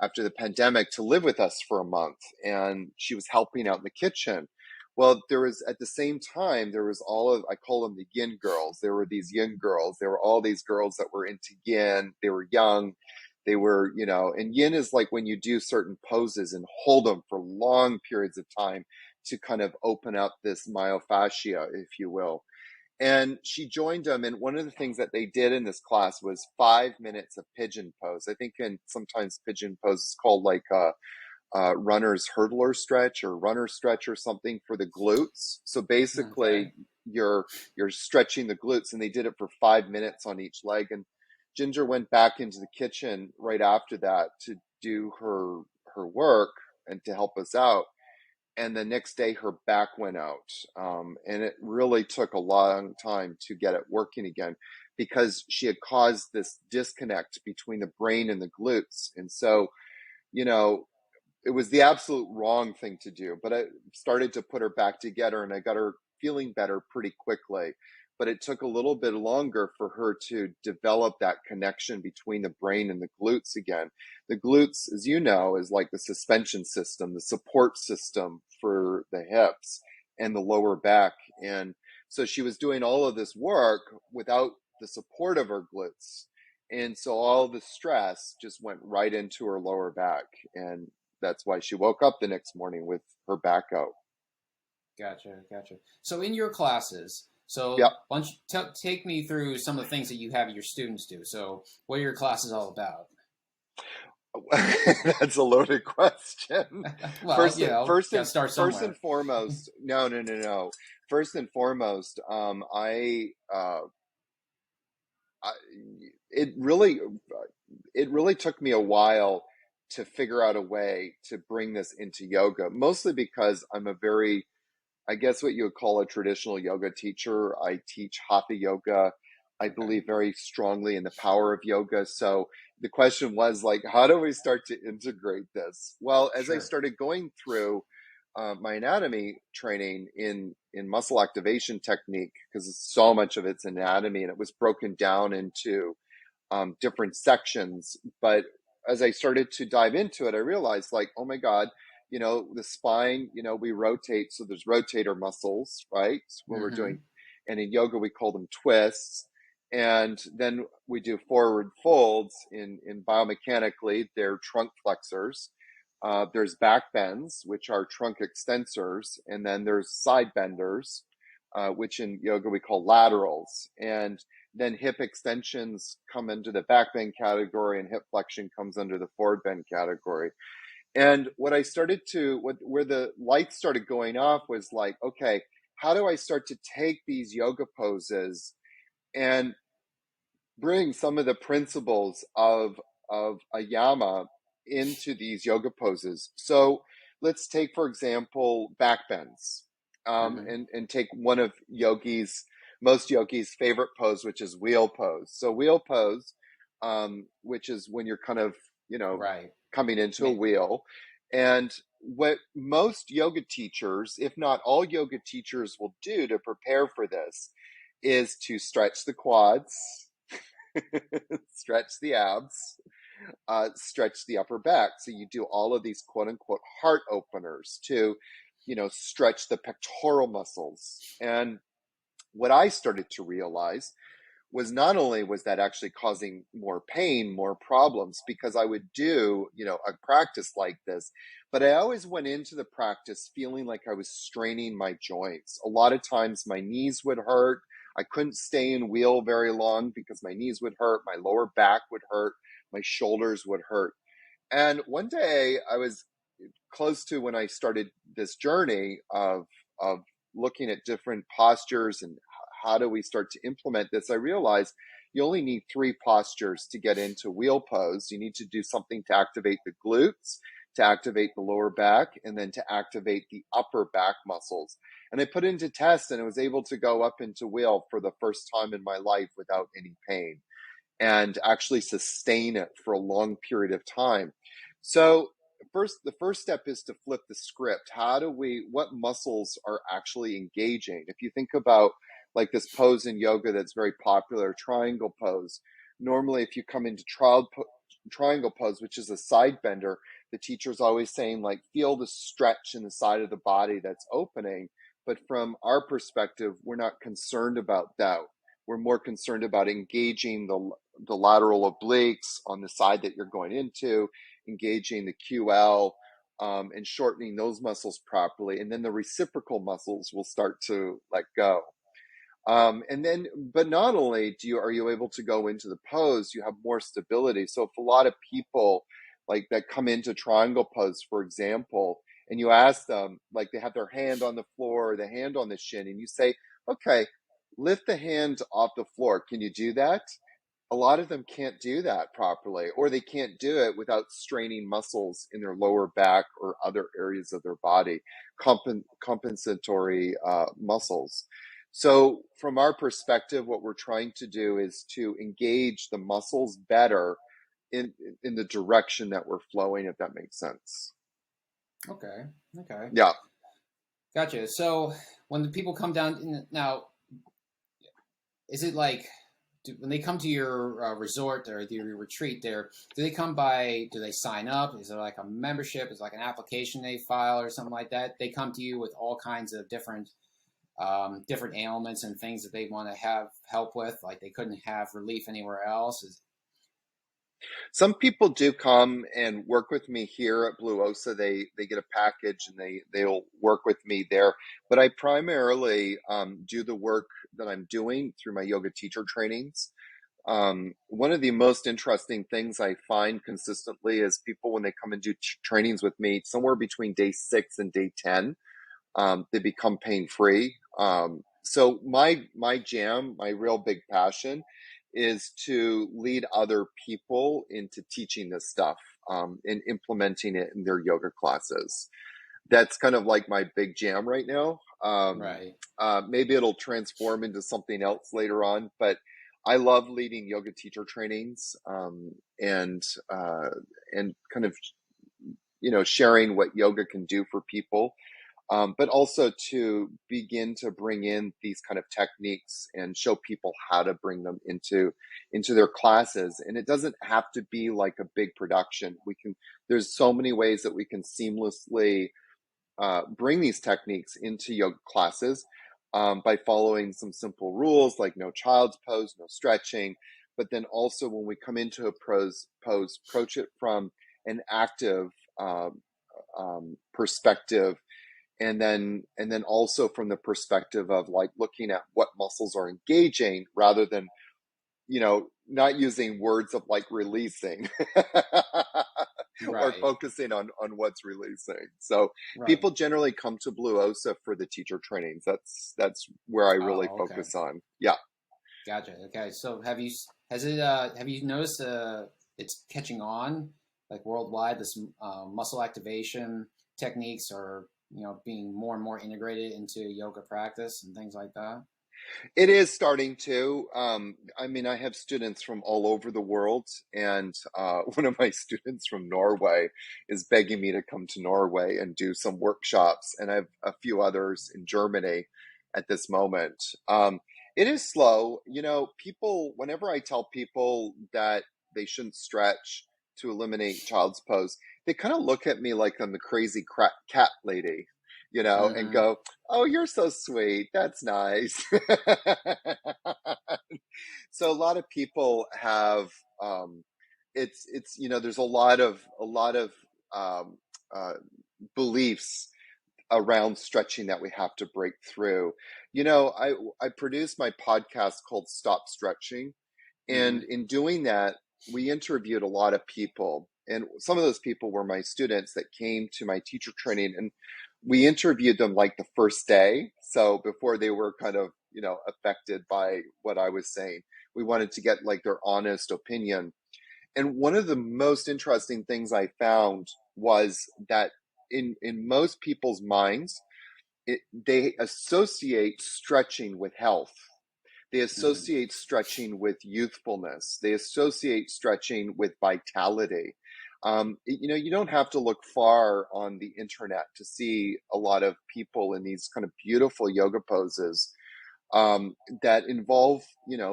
after the pandemic, to live with us for a month. And she was helping out in the kitchen. Well, there was at the same time, there was I call them the yin girls. There were these yin girls. There were all these girls that were into yin. They were young. They were, and yin is like when you do certain poses and hold them for long periods of time to kind of open up this myofascia, if you will. And she joined them. And one of the things that they did in this class was 5 minutes of pigeon pose. I think sometimes pigeon pose is called like runner's hurdler stretch or runner stretch or something for the glutes. So basically Okay. you're stretching the glutes, and they did it for 5 minutes on each leg. And Ginger went back into the kitchen right after that to do her work and to help us out. And the next day her back went out. And it really took a long time to get it working again because she had caused this disconnect between the brain and the glutes. And so, it was the absolute wrong thing to do, but I started to put her back together and I got her feeling better pretty quickly. But it took a little bit longer for her to develop that connection between the brain and the glutes again. The glutes, as you know, is like the suspension system, the support system for the hips and the lower back. And so she was doing all of this work without the support of her glutes. And so all the stress just went right into her lower back. And that's why she woke up the next morning with her back out. Gotcha. So in your classes, Yep. take me through some of the things that you have your students do. So what are your classes all about? That's a loaded question. Well, gotta start First somewhere. and foremost, no. First and foremost, I it really took me a while to figure out a way to bring this into yoga, mostly because I'm a very, I guess what you would call a traditional yoga teacher. I teach hatha yoga. I Okay. believe very strongly in the power of yoga. So the question was like, how do we start to integrate this? Well, as I Sure. started going through my anatomy training in muscle activation technique, because so much of it's anatomy, and it was broken down into different sections. But as I started to dive into it, I realized like, oh my God, the spine, we rotate. So there's rotator muscles, right? When we're Mm-hmm. doing, and in yoga, we call them twists. And then we do forward folds in biomechanically, they're trunk flexors. There's back bends, which are trunk extensors. And then there's side benders, which in yoga we call laterals. And then hip extensions come into the back bend category, and hip flexion comes under the forward bend category. And where the lights started going off was like, okay, how do I start to take these yoga poses and bring some of the principles of AYAMA into these yoga poses? So let's take, for example, back bends, and take one of most yogis' favorite pose, which is wheel pose. So wheel pose, which is when you're kind of, Right. coming into a wheel. And what most yoga teachers, if not all yoga teachers, will do to prepare for this is to stretch the quads, stretch the abs, stretch the upper back. So you do all of these quote unquote heart openers to, stretch the pectoral muscles. And what I started to realize was not only was that actually causing more pain, more problems, because I would do, a practice like this, but I always went into the practice feeling like I was straining my joints. A lot of times my knees would hurt. I couldn't stay in wheel very long because my knees would hurt, my lower back would hurt, my shoulders would hurt. And one day I was close to when I started this journey of looking at different postures and how do we start to implement this, I realized you only need 3 postures to get into wheel pose. You need to do something to activate the glutes, to activate the lower back, and then to activate the upper back muscles. And I put it into test, and I was able to go up into wheel for the first time in my life without any pain, and actually sustain it for a long period of time. So the first step is to flip the script. What muscles are actually engaging? If you think about like this pose in yoga that's very popular, triangle pose. Normally, if you come into triangle pose, which is a side bender, the teacher's always saying like, feel the stretch in the side of the body that's opening. But from our perspective, we're not concerned about that. We're more concerned about engaging the lateral obliques on the side that you're going into, engaging the QL, and shortening those muscles properly. And then the reciprocal muscles will start to let go. But not only are you able to go into the pose, you have more stability. So if a lot of people like that come into triangle pose, for example, and you ask them, like they have their hand on the floor or the hand on the shin, and you say, okay, lift the hand off the floor. Can you do that? A lot of them can't do that properly, or they can't do it without straining muscles in their lower back or other areas of their body, compensatory muscles. So from our perspective, what we're trying to do is to engage the muscles better in the direction that we're flowing, if that makes sense. Okay. Yeah. Gotcha. So when the people come down now, is it like when they come to your resort or your retreat there, do they sign up? Is there like a membership? Is it like an application they file or something like that? They come to you with all kinds of different ailments and things that they want to have help with, like they couldn't have relief anywhere else. Some people do come and work with me here at Blue Osa. They get a package and they'll work with me there. But I primarily do the work that I'm doing through my yoga teacher trainings. One of the most interesting things I find consistently is people, when they come and do trainings with me, somewhere between day 6 and day 10, they become pain-free. So my real big passion is to lead other people into teaching this stuff, and implementing it in their yoga classes. That's kind of like my big jam right now. Right. Maybe it'll transform into something else later on, but I love leading yoga teacher trainings, and kind of, sharing what yoga can do for people. But also to begin to bring in these kind of techniques and show people how to bring them into their classes. And it doesn't have to be like a big production. There's so many ways that we can seamlessly bring these techniques into yoga classes, by following some simple rules like no child's pose, no stretching. But then also when we come into a pose, approach it from an active perspective, and then also from the perspective of like looking at what muscles are engaging rather than, not using words of like releasing or Right. focusing on what's releasing. So Right. people generally come to Blue Osa for the teacher trainings. That's where I really Oh, okay. focus on. Yeah. Gotcha. Okay. So have you noticed it's catching on like worldwide? This muscle activation techniques are being more and more integrated into yoga practice and things like that. It is starting to. I mean, I have students from all over the world, and one of my students from Norway is begging me to come to Norway and do some workshops, and I have a few others in Germany at this moment. It is slow. People, whenever I tell people that they shouldn't stretch to eliminate child's pose, they kind of look at me like I'm the crazy cat lady, and Mm-hmm. go, "Oh, you're so sweet. That's nice." So a lot of people have it's there's a lot of um, uh, beliefs around stretching that we have to break through. I produced my podcast called Stop Stretching, and Mm-hmm. in doing that, we interviewed a lot of people. And some of those people were my students that came to my teacher training. And we interviewed them like the first day. So before they were kind of, affected by what I was saying, we wanted to get like their honest opinion. And one of the most interesting things I found was that in most people's minds, they associate stretching with health. They Mm-hmm. associate stretching with youthfulness. They associate stretching with vitality. You don't have to look far on the internet to see a lot of people in these kind of beautiful yoga poses that involve,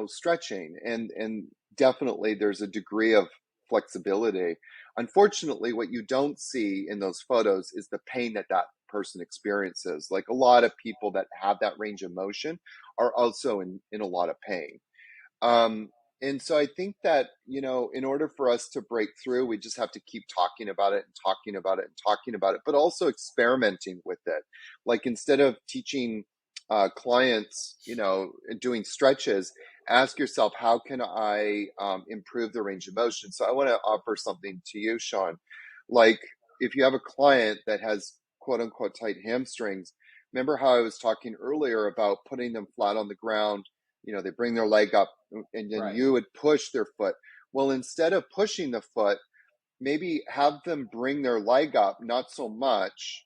stretching, and definitely there's a degree of flexibility. Unfortunately, what you don't see in those photos is the pain that person experiences. Like a lot of people that have that range of motion are also in a lot of pain. Um, and so I think that, in order for us to break through, we just have to keep talking about it and talking about it and talking about it, but also experimenting with it. Like instead of teaching clients, doing stretches, ask yourself, how can I improve the range of motion? So I want to offer something to you, Sean. Like if you have a client that has quote unquote tight hamstrings, remember how I was talking earlier about putting them flat on the ground? They bring their leg up and then Right. you would push their foot. Well, instead of pushing the foot, maybe have them bring their leg up, not so much,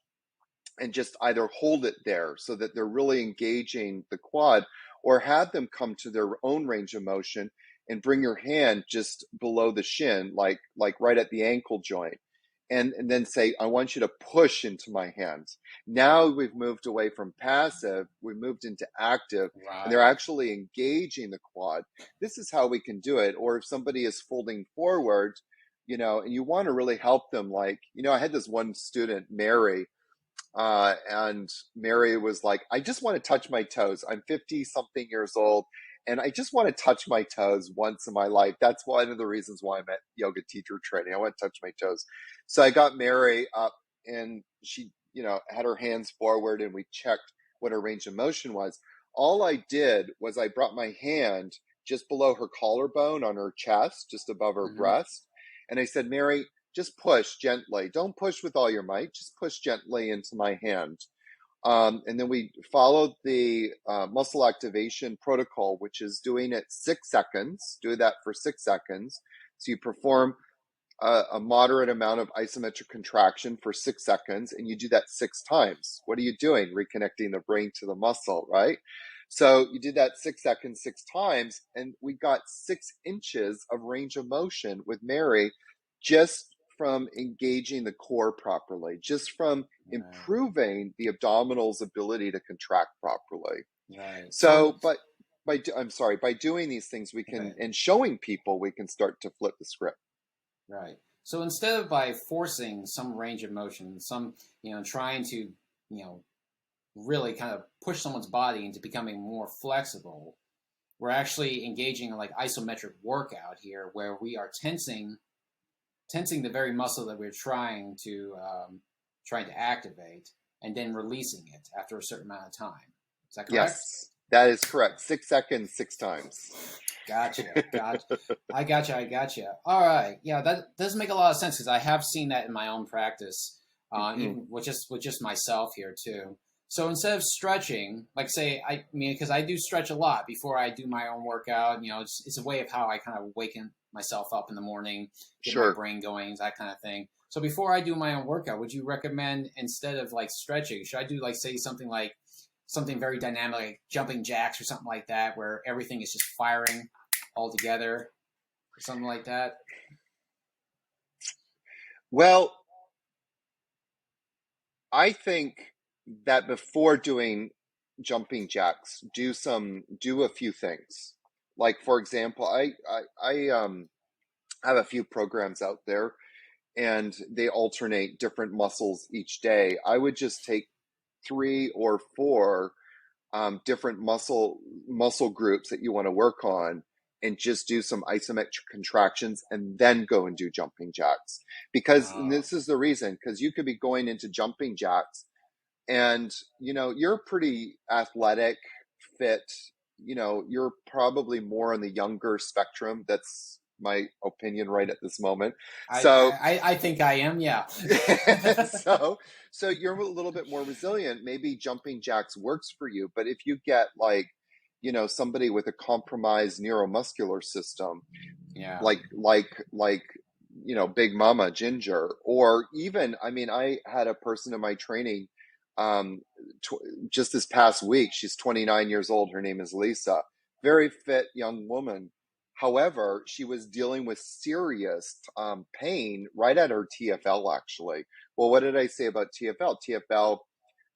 and just either hold it there so that they're really engaging the quad, or have them come to their own range of motion and bring your hand just below the shin, like right at the ankle joint. And then say, I want you to push into my hands. Now we've moved away from passive, we moved into active, and they're Right. actually engaging the quad. This is how we can do it. Or if somebody is folding forward, and you want to really help them, like, I had this one student, Mary, and Mary was like, I just want to touch my toes. I'm 50 something years old, and I just want to touch my toes once in my life. That's one of the reasons why I'm at yoga teacher training. I want to touch my toes. So I got Mary up, and she, had her hands forward, and we checked what her range of motion was. All I did was I brought my hand just below her collarbone on her chest, just above her Mm-hmm. breast. And I said, Mary, just push gently. Don't push with all your might. Just push gently into my hand. And then we followed the muscle activation protocol, which is doing it 6 seconds. Do that for 6 seconds. So you perform a moderate amount of isometric contraction for 6 seconds, and you do that 6 times. What are you doing? Reconnecting the brain to the muscle, right? So you did that 6 seconds, 6 times, and we got 6 inches of range of motion with Mary just from engaging the core properly, just from Right. improving the abdominal's ability to contract properly. Right. So, So, but I'm sorry, by doing these things, we can, okay. and showing people, we can start to flip the script. Right. So instead of by forcing some range of motion, trying to, really kind of push someone's body into becoming more flexible, we're actually engaging in like isometric workout here, where we are tensing the very muscle that we're trying to activate. and then releasing it after a certain amount of time. Is that correct? Yes, that is correct. 6 seconds, 6 times. Gotcha. I gotcha. All right. Yeah, that does make a lot of sense because I have seen that in my own practice, even with just myself here too. So instead of stretching, like say, I mean, because I do stretch a lot before I do my own workout. It's a way of how I kind of waken myself up in the morning, get my brain going, that kind of thing. So before I do my own workout, would you recommend instead of like stretching, should I do like say something very dynamic, like jumping jacks or something like that, where everything is just firing all together, or something like that? Well, I think that before doing jumping jacks, do a few things. Like for example, I have a few programs out there, and they alternate different muscles each day. I would just take 3 or 4 different muscle groups that you want to work on, and just do some isometric contractions and then go and do jumping jacks. Because and this is the reason, because you could be going into jumping jacks and you're pretty athletic, fit, you're probably more on the younger spectrum. That's my opinion right at this moment. So I think I am, yeah. so you're a little bit more resilient. Maybe jumping jacks works for you, but if you get like somebody with a compromised neuromuscular system, yeah, like Big Mama Ginger, or even I had a person in my training just this past week. She's 29 years old. Her name is Lisa. Very fit young woman. However, she was dealing with serious pain right at her TFL, actually. Well, what did I say about TFL? TFL,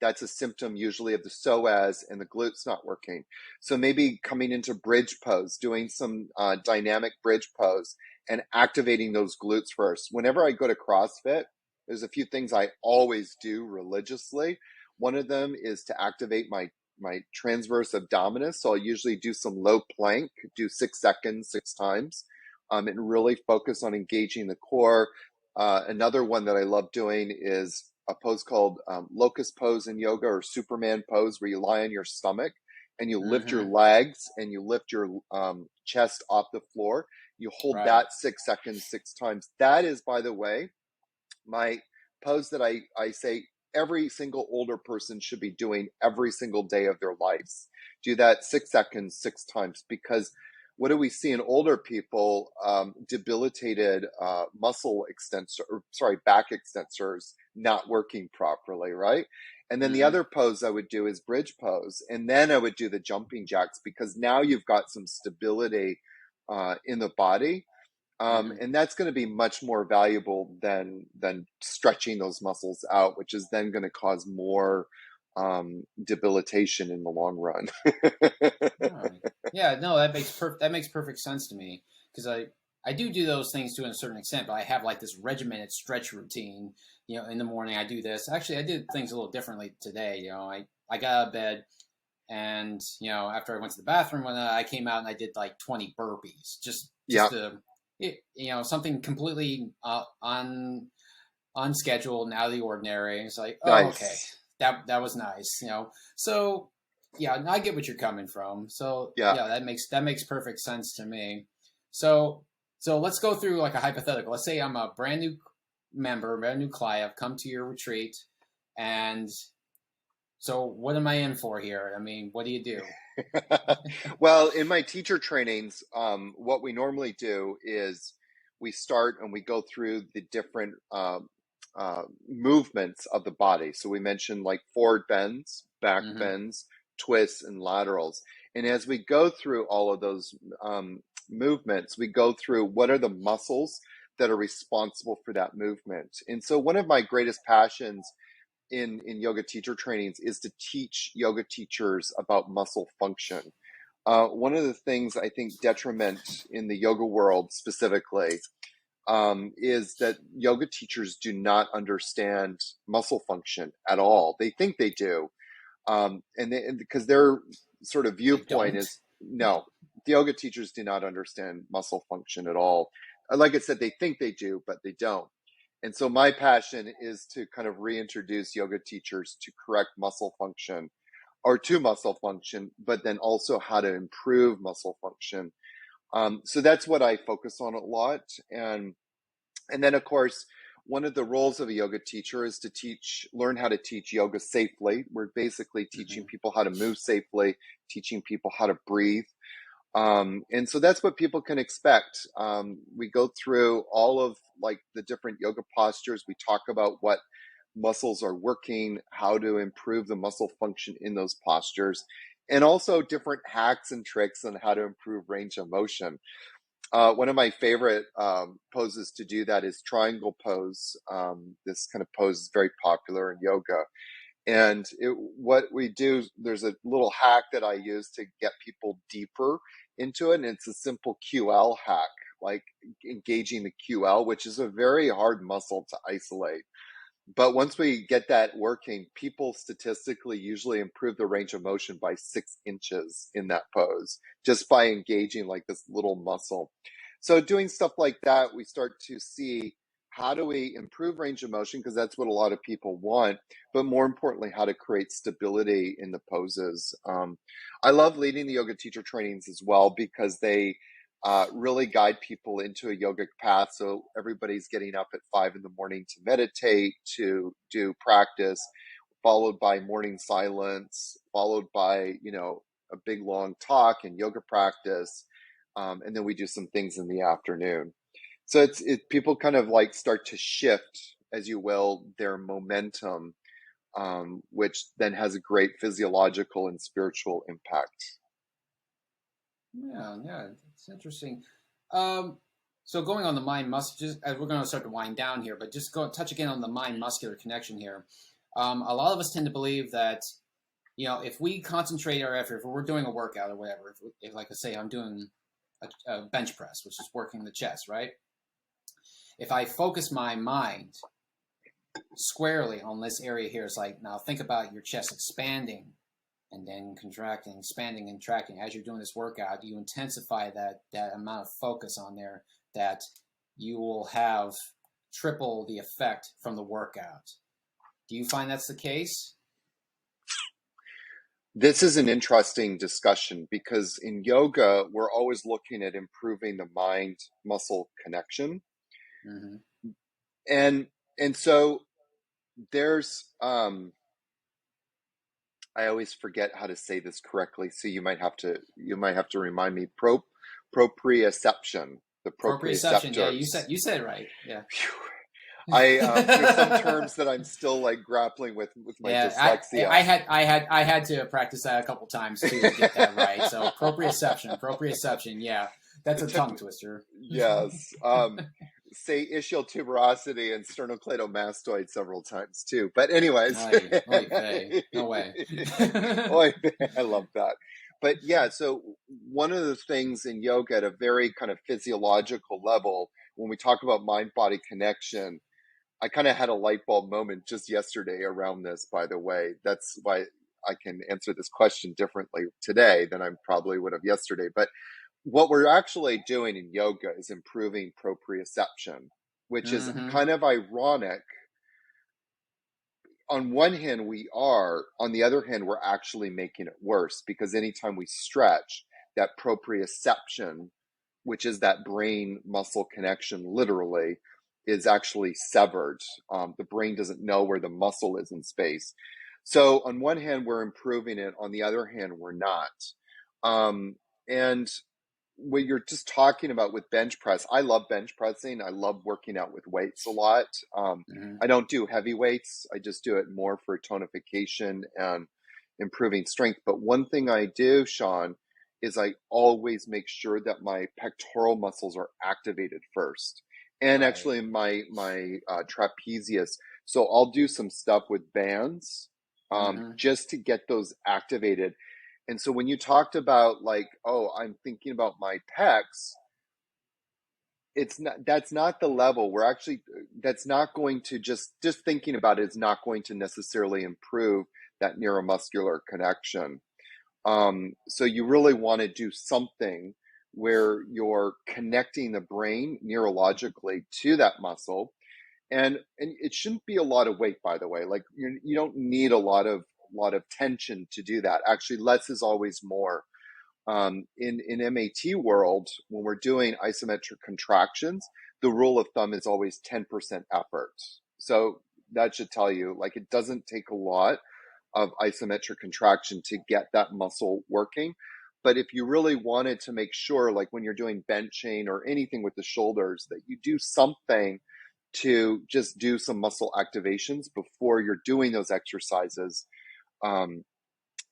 that's a symptom usually of the psoas and the glutes not working. So maybe coming into bridge pose, doing some dynamic bridge pose and activating those glutes first. Whenever I go to CrossFit, there's a few things I always do religiously. One of them is to activate my transverse abdominis. So I'll usually do some low plank, do 6 seconds, 6 times, and really focus on engaging the core. Another one that I love doing is a pose called locust pose in yoga, or Superman pose, where you lie on your stomach and you lift your legs and you lift your chest off the floor. You hold that 6 seconds, 6 times. That is, by the way, my pose that I say every single older person should be doing every single day of their lives. Do that 6 seconds, 6 times, because what do we see in older people? Debilitated back extensors not working properly, right? And then the other pose I would do is bridge pose. And then I would do the jumping jacks, because now you've got some stability in the body. And that's going to be much more valuable than stretching those muscles out, which is then going to cause more debilitation in the long run. Yeah, no, that makes perfect sense to me, because I do those things to a certain extent, but I have like this regimented stretch routine. In the morning I do this. Actually, I did things a little differently today. I got out of bed, and after I went to the bathroom, when I came out, and I did like 20 burpees, just to something completely unscheduled and out of the ordinary. It's like, nice. Okay, that was nice. So yeah, I get what you're coming from. So yeah, that makes perfect sense to me. So let's go through like a hypothetical. Let's say I'm a brand new member, brand new client. I've come to your retreat, and so what am I in for here? I mean, what do you do? Well, in my teacher trainings, what we normally do is we start and we go through the different movements of the body. So we mentioned like forward bends, back bends, twists, and laterals. And as we go through all of those movements, we go through what are the muscles that are responsible for that movement. And so one of my greatest passions in yoga teacher trainings is to teach yoga teachers about muscle function. One of the things I think detriment in the yoga world specifically is that yoga teachers do not understand muscle function at all. They think they do. And because their sort of viewpoint is, no, the yoga teachers do not understand muscle function at all. Like I said, they think they do, but they don't. And so my passion is to kind of reintroduce yoga teachers to correct muscle function or to muscle function, but then also how to improve muscle function. So that's what I focus on a lot. And then, of course, one of the roles of a yoga teacher is to learn how to teach yoga safely. We're basically teaching people how to move safely, teaching people how to breathe. And so that's what people can expect. We go through all of like the different yoga postures. We talk about what muscles are working, how to improve the muscle function in those postures, and also different hacks and tricks on how to improve range of motion. One of my favorite poses to do that is triangle pose. This kind of pose is very popular in yoga. And what we do, there's a little hack that I use to get people deeper into it. And it's a simple QL hack, like engaging the QL, which is a very hard muscle to isolate. But once we get that working, people statistically usually improve the range of motion by 6 inches in that pose, just by engaging like this little muscle. So doing stuff like that, we start to see how do we improve range of motion, because that's what a lot of people want, but more importantly, how to create stability in the poses. I love leading the yoga teacher trainings as well, because they really guide people into a yogic path. So everybody's getting up at 5 in the morning to meditate, to do practice, followed by morning silence, followed by, a big long talk and yoga practice. And then we do some things in the afternoon. So people kind of like start to shift, as you will, their momentum, which then has a great physiological and spiritual impact. Yeah, it's interesting. So going on the mind muscle, just we're going to start to wind down here, but just touch again on the mind muscular connection here. A lot of us tend to believe that, if we concentrate our effort, if we're doing a workout or whatever, if like I say, I'm doing a bench press, which is working the chest, right? If I focus my mind squarely on this area here, it's like, now think about your chest expanding and then contracting, expanding and contracting. As you're doing this workout, you intensify that amount of focus on there, that you will have triple the effect from the workout. Do you find that's the case? This is an interesting discussion, because in yoga, we're always looking at improving the mind-muscle connection. Mm-hmm. And so there's, I always forget how to say this correctly, so you might have to remind me. Proprioception. The proprioception. Yeah, you said it right. Yeah. There's some terms that I'm still like grappling with my dyslexia. I had to practice that a couple times too to get that right. So proprioception. Yeah, that's a tongue twister. Yes. Say ischial tuberosity and sternocleidomastoid several times too. But anyways, no way. I love that. But yeah, so one of the things in yoga at a very kind of physiological level, when we talk about mind-body connection, I kind of had a light bulb moment just yesterday around this, by the way. That's why I can answer this question differently today than I probably would have yesterday. But what we're actually doing in yoga is improving proprioception, which is kind of ironic. On one hand, we are. On the other hand, we're actually making it worse, because anytime we stretch, that proprioception, which is that brain muscle connection, literally, is actually severed. The brain doesn't know where the muscle is in space. So on one hand, we're improving it. On the other hand, we're not. And what you're just talking about with bench press, I love bench pressing. I love working out with weights a lot. I don't do heavy weights. I just do it more for tonification and improving strength. But one thing I do, Sean, is I always make sure that my pectoral muscles are activated first, and actually my trapezius. So I'll do some stuff with bands just to get those activated. And so when you talked about like, oh, I'm thinking about my pecs, that's not the level. That's not going to just thinking about it is not going to necessarily improve that neuromuscular connection. So you really want to do something where you're connecting the brain neurologically to that muscle. And it shouldn't be a lot of weight, by the way. Like you don't need a lot of tension to do that. Actually, less is always more. In MAT world, when we're doing isometric contractions, the rule of thumb is always 10% effort. So that should tell you, like, it doesn't take a lot of isometric contraction to get that muscle working. But if you really wanted to make sure, like when you're doing benching or anything with the shoulders, that you do something to just do some muscle activations before you're doing those exercises.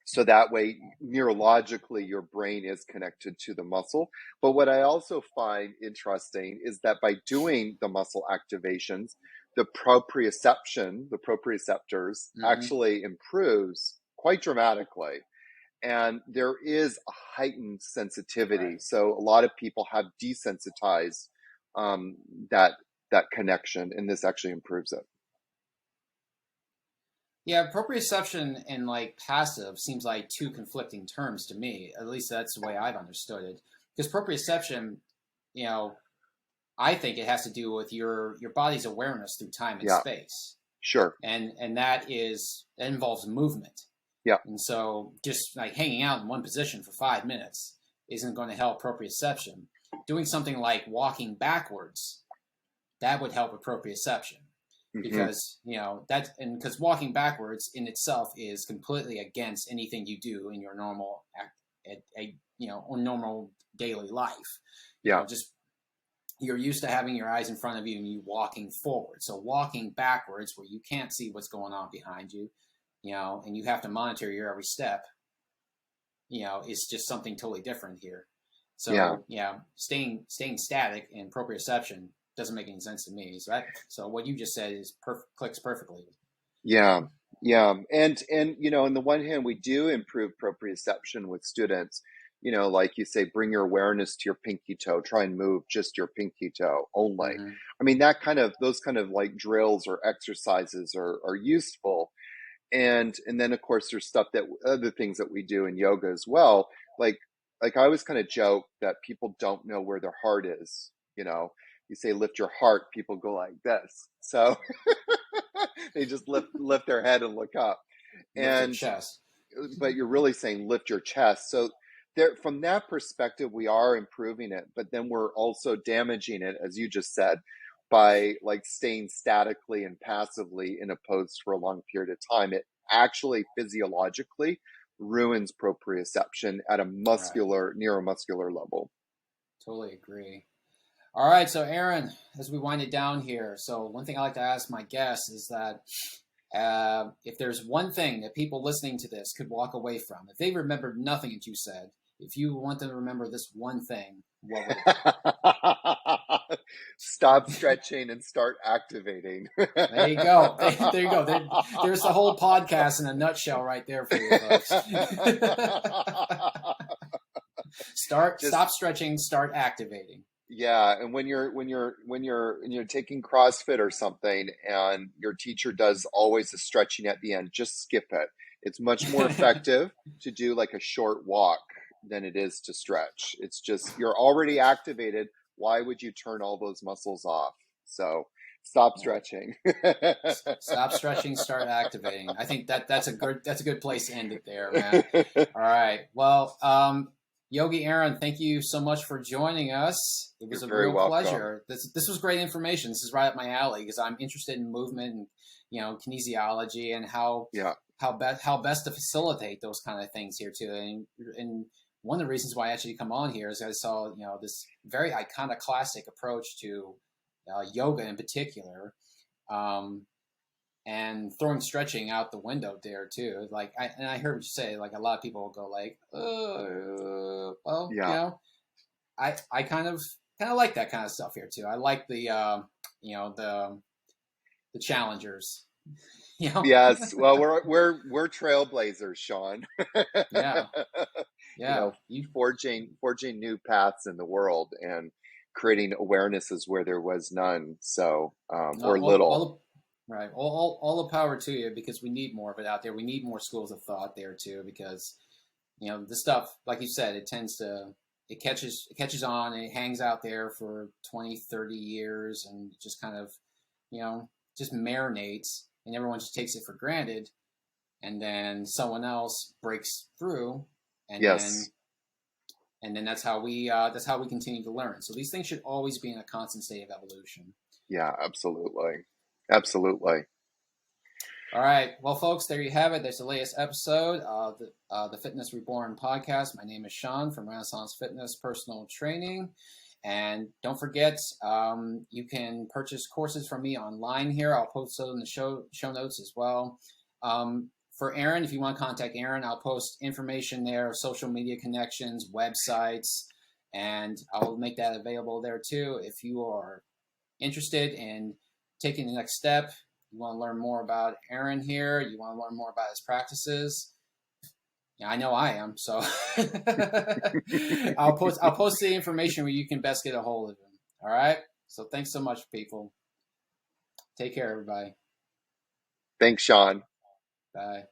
So that way, neurologically, your brain is connected to the muscle. But what I also find interesting is that by doing the muscle activations, the proprioception, the proprioceptors actually improves quite dramatically. And there is a heightened sensitivity. Right. So a lot of people have desensitized that connection, and this actually improves it. Yeah, proprioception and like passive seems like two conflicting terms to me. At least that's the way I've understood it. Because proprioception, you know, I think it has to do with your body's awareness through time and space. Sure. And that involves movement. Yeah. And so just like hanging out in one position for 5 minutes isn't going to help proprioception. Doing something like walking backwards, that would help with proprioception. Because, you know, because walking backwards in itself is completely against anything you do in your normal, or normal daily life. Yeah. You know, just you're used to having your eyes in front of you and you walking forward. So walking backwards where you can't see what's going on behind you, you know, and you have to monitor your every step, you know, is just something totally different here. So staying static in proprioception doesn't make any sense to me. So what you just said is clicks perfectly. Yeah. And you know, on the one hand, we do improve proprioception with students. You know, like you say, bring your awareness to your pinky toe. Try and move just your pinky toe only. I mean, those kind of like drills or exercises are useful. And then of course there's other things that we do in yoga as well. Like I always kind of joke that people don't know where their heart is. You know, you say lift your heart, people go like this. So they just lift their head and look up. Lift your chest. But you're really saying lift your chest. So there, from that perspective, we are improving it, but then we're also damaging it, as you just said, by like staying statically and passively in a pose for a long period of time. It actually physiologically ruins proprioception at a neuromuscular level. Totally agree. All right, so Aaron, as we wind it down here, so one thing I like to ask my guests is that if there's one thing that people listening to this could walk away from, if they remembered nothing that you said, if you want them to remember this one thing, what would it be? Stop stretching and start activating. There you go. There you go. There's the whole podcast in a nutshell right there for you folks. Stop stretching, start activating. Yeah, and when you're taking CrossFit or something, and your teacher does always the stretching at the end, just skip it. It's much more effective to do like a short walk than it is to stretch. It's just you're already activated. Why would you turn all those muscles off? So stop stretching. Stop stretching, start activating. I think that's a good place to end it there, man. All right. Well, Yogi Aaron, thank you so much for joining us. It was a real pleasure. This was great information. This is right up my alley because I'm interested in movement and, you know, kinesiology and how best to facilitate those kind of things here too. And one of the reasons why I actually come on here is I saw, you know, this very iconoclastic approach to yoga in particular, and throwing stretching out the window there too. Like, I heard what you say. Like, a lot of people will go like, you know, I kind of like that kind of stuff here too. I like the you know, the challengers. You know? Yes. Well, we're trailblazers, Sean. Yeah. You know, forging new paths in the world and creating awarenesses where there was none. So, little. Right. All the power to you, because we need more of it out there. We need more schools of thought there too, because, you know, the stuff, like you said, it catches on and it hangs out there for 20, 30 years and just kind of just marinates and everyone just takes it for granted. And then someone else breaks through, and Yes. then that's how we continue to learn. So these things should always be in a constant state of evolution. Yeah, absolutely. Absolutely. All right. Well, folks, there you have it. There's the latest episode of the Fitness Reborn podcast. My name is Sean from Renaissance Fitness Personal Training. And don't forget, you can purchase courses from me online here. I'll post those in the show notes as well. For Aaron, if you want to contact Aaron, I'll post information there, social media connections, websites, and I'll make that available there too. If you are interested in taking the next step, you want to learn more about Aaron here, you want to learn more about his practices. Yeah, I know I am. So I'll post the information where you can best get a hold of him. All right. So thanks so much, people. Take care, everybody. Thanks, Sean. Bye.